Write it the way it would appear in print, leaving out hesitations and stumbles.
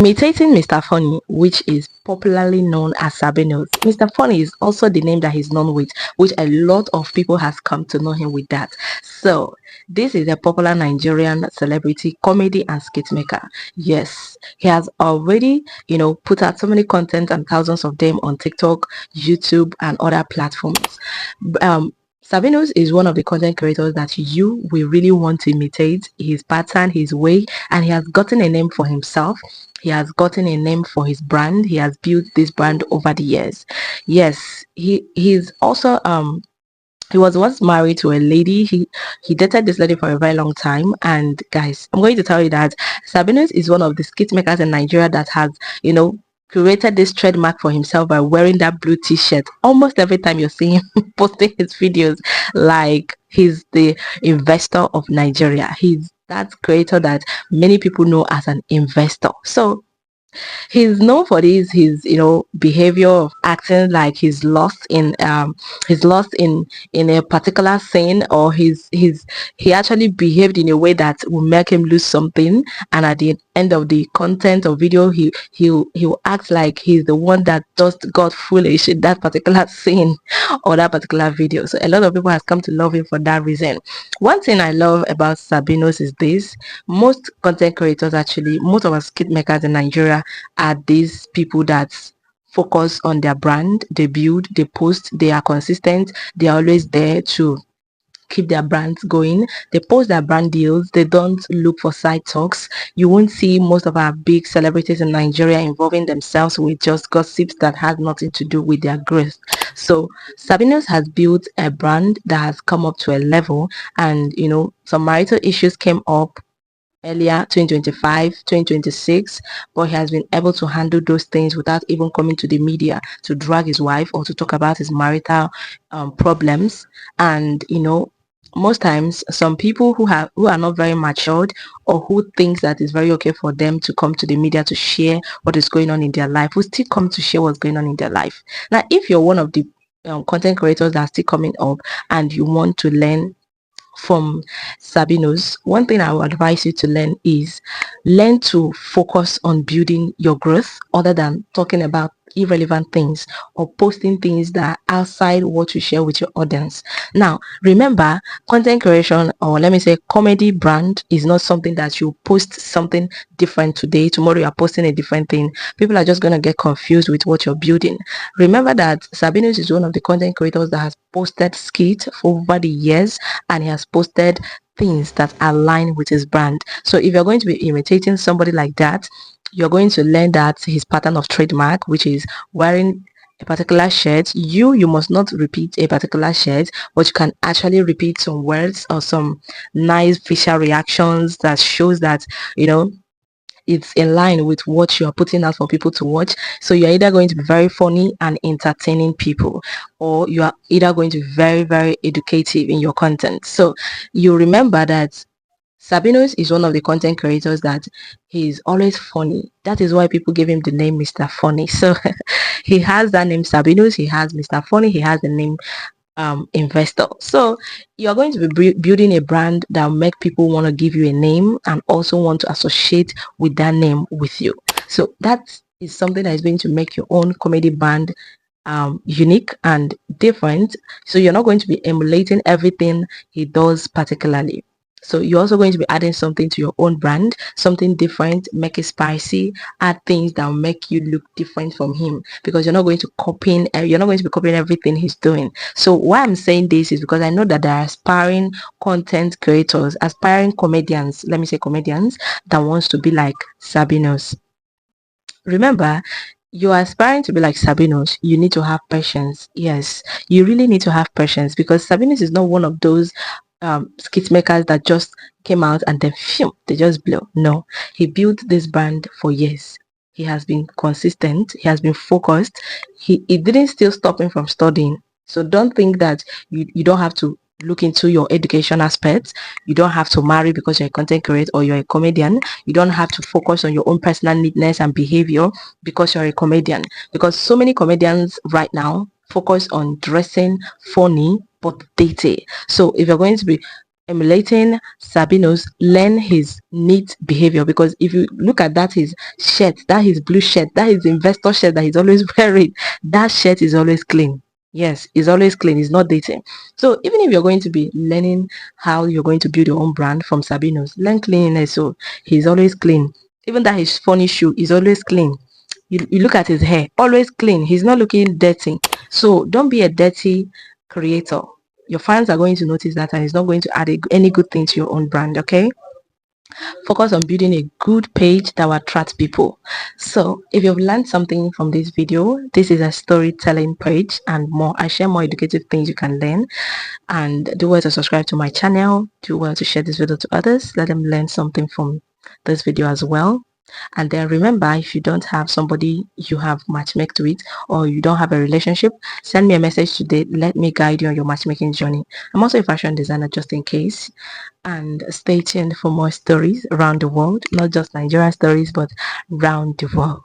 Imitating Mr. Funny, which is popularly known as Sabinus. Mr. Funny is also the name that he's known with, which a lot of people has come to know him with that. So this is a popular Nigerian celebrity, comedy and skit maker. Yes, he has already, put out so many content and thousands of them on TikTok, YouTube, and other platforms. Um, Sabinus is one of the content creators that you will really want to imitate his pattern, his way, and he has gotten a name for himself. He has gotten a name for his brand. He has built this brand over the years. Yes, he's also he was once married to a lady. He dated this lady for a very long time. And guys, I'm going to tell you that Sabinus is one of the skit makers in Nigeria that has, created this trademark for himself by wearing that blue t-shirt almost every time you're seeing him posting his videos. Like, he's the investor of Nigeria. He's that creator that many people know as an investor. So he's known for this his behavior of acting like he's lost in a particular scene, or he actually behaved in a way that will make him lose something, and at the end of the content or video he'll act like he's the one that just got foolish in that particular scene or that particular video. So a lot of people has come to love him for that reason. One thing I love about Sabinos is this: most content creators, actually most of our skit makers in Nigeria, are these people that focus on their brand. They build, they post, they are consistent, they are always there to keep their brands going. They post their brand deals. They don't look for side talks. You won't see most of our big celebrities in Nigeria involving themselves with just gossips that has nothing to do with their growth. So Sabinus has built a brand that has come up to a level, and some marital issues came up earlier, 2025, 2026, but he has been able to handle those things without even coming to the media to drag his wife or to talk about his marital problems. And most times some people who are not very matured, or who thinks that it's very okay for them to come to the media to share what is going on in their life, will still come to share what's going on in their life. Now, if you're one of the content creators that are still coming up and you want to learn from Sabinus, one thing I would advise you to learn to focus on building your growth other than talking about irrelevant things or posting things that are outside what you share with your audience. Now, remember, content creation, or let me say comedy brand, is not something that you post something different today, tomorrow you are posting a different thing. People are just going to get confused with what you're building. Remember that Sabinus is one of the content creators that has posted skits over the years, and he has posted things that align with his brand. So if you're going to be imitating somebody like that, you're going to learn that his pattern of trademark, which is wearing a particular shirt. You must not repeat a particular shirt, but you can actually repeat some words or some nice facial reactions that shows that it's in line with what you are putting out for people to watch. So you're either going to be very funny and entertaining people, or you are either going to be very, very educative in your content. So you remember that Sabinus is one of the content creators that he's always funny. That is why people give him the name Mr. Funny. So he has that name Sabinus, he has Mr. Funny, he has the name investor. So you're going to be building a brand that will make people want to give you a name and also want to associate with that name with you. So that is something that is going to make your own comedy brand unique and different. So you're not going to be emulating everything he does particularly. So you're also going to be adding something to your own brand, something different, make it spicy, add things that will make you look different from him, because you're not going to be copying everything he's doing. So why I'm saying this is because I know that there are aspiring content creators, aspiring comedians, let me say comedians, that wants to be like Sabinos. Remember, you are aspiring to be like Sabinus, you need to have patience. Yes, you really need to have patience, because Sabinus is not one of those skit makers that just came out and then phew, they just blew. No, he built this brand for years. He has been consistent, he has been focused, it didn't still stop him from studying. So don't think that you don't have to look into your education aspects. You don't have to marry because you're a content creator or you're a comedian. You don't have to focus on your own personal neatness and behavior because you're a comedian. Because so many comedians right now focus on dressing funny but dating. So if you're going to be emulating Sabinus, learn his neat behavior. Because if you look at that, his shirt, that his blue shirt, that his investor shirt that he's always wearing, that shirt is always clean. Yes, it's always clean. It's not dating. So even if you're going to be learning how you're going to build your own brand from Sabinus, learn cleanliness. So he's always clean. Even that his funny shoe is always clean. You look at his hair, always clean. He's not looking dirty. So don't be a dirty creator. Your fans are going to notice that, and it's not going to add any good thing to your own brand. Okay, focus on building a good page that will attract people. So if you've learned something from this video, this is a storytelling page and more. I share more educative things you can learn. And do well to subscribe to my channel. Do well to share this video to others. Let them learn something from this video as well. And then remember, if you don't have somebody you have matchmaked with, or you don't have a relationship, send me a message today. Let me guide you on your matchmaking journey. I'm also a fashion designer, just in case. And stay tuned for more stories around the world, not just Nigerian stories, but around the world.